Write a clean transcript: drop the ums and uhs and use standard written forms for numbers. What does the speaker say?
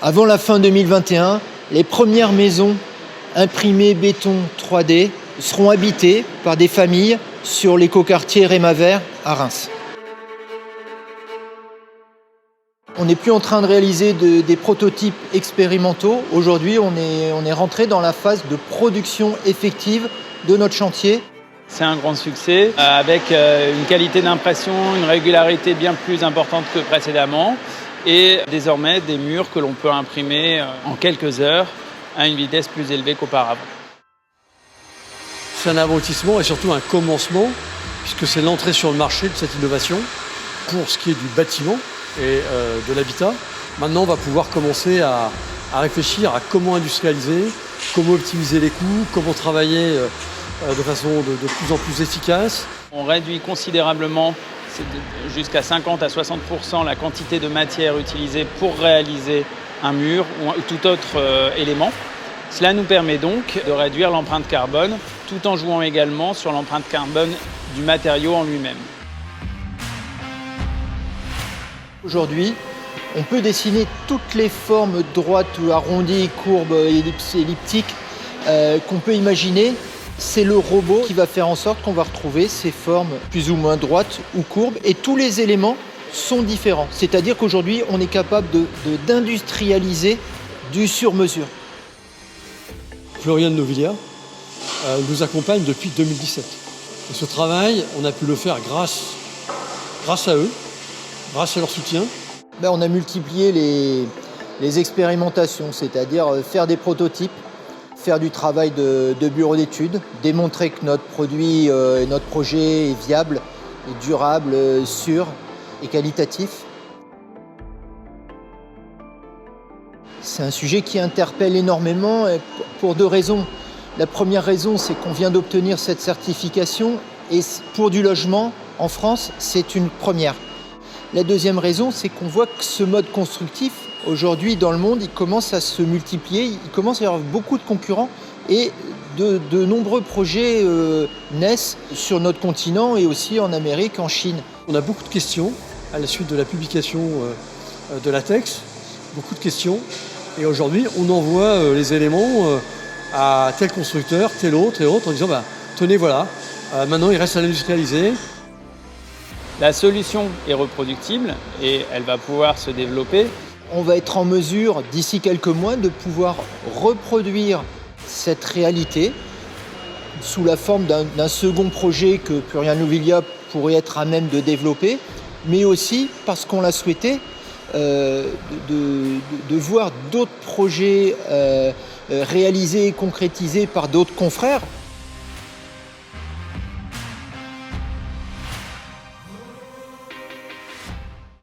Avant la fin 2021, les premières maisons imprimées béton 3D seront habitées par des familles sur l'écoquartier Rémavert à Reims. On n'est plus en train de réaliser des prototypes expérimentaux. Aujourd'hui, on est rentré dans la phase de production effective de notre chantier. C'est un grand succès, avec une qualité d'impression, une régularité bien plus importante que précédemment, et désormais des murs que l'on peut imprimer en quelques heures à une vitesse plus élevée qu'auparavant. C'est un aboutissement et surtout un commencement, puisque c'est l'entrée sur le marché de cette innovation pour ce qui est du bâtiment et de l'habitat. Maintenant, on va pouvoir commencer à réfléchir à comment industrialiser, comment optimiser les coûts, comment travailler de façon de plus en plus efficace. On réduit considérablement, jusqu'à 50 à 60%, la quantité de matière utilisée pour réaliser un mur ou tout autre élément. Cela nous permet donc de réduire l'empreinte carbone, tout en jouant également sur l'empreinte carbone du matériau en lui-même. Aujourd'hui, on peut dessiner toutes les formes droites ou arrondies, courbes, elliptiques qu'on peut imaginer. C'est le robot qui va faire en sorte qu'on va retrouver ces formes plus ou moins droites ou courbes, et tous les éléments sont différents. C'est-à-dire qu'aujourd'hui, on est capable d'industrialiser du sur-mesure. Florian Novillia nous accompagne depuis 2017. Et ce travail, on a pu le faire grâce à eux, grâce à leur soutien. On a multiplié les expérimentations, c'est-à-dire faire des prototypes, faire du travail de bureau d'études, démontrer que notre produit, notre projet est viable, durable, sûr et qualitatif. C'est un sujet qui interpelle énormément pour deux raisons. La première raison, c'est qu'on vient d'obtenir cette certification, et pour du logement en France, c'est une première. La deuxième raison, c'est qu'on voit que ce mode constructif, aujourd'hui dans le monde, il commence à se multiplier, il commence à y avoir beaucoup de concurrents, et de nombreux projets naissent sur notre continent et aussi en Amérique, en Chine. On a beaucoup de questions à la suite de la publication de Latex, beaucoup de questions, et aujourd'hui on envoie les éléments à tel constructeur, tel autre et autre, en disant tenez voilà, maintenant il reste à l'industrialiser. La solution est reproductible et elle va pouvoir se développer. On va être en mesure, d'ici quelques mois, de pouvoir reproduire cette réalité sous la forme d'un second projet que Florian Novillia pourrait être à même de développer, mais aussi, parce qu'on l'a souhaité, de voir d'autres projets réalisés et concrétisés par d'autres confrères.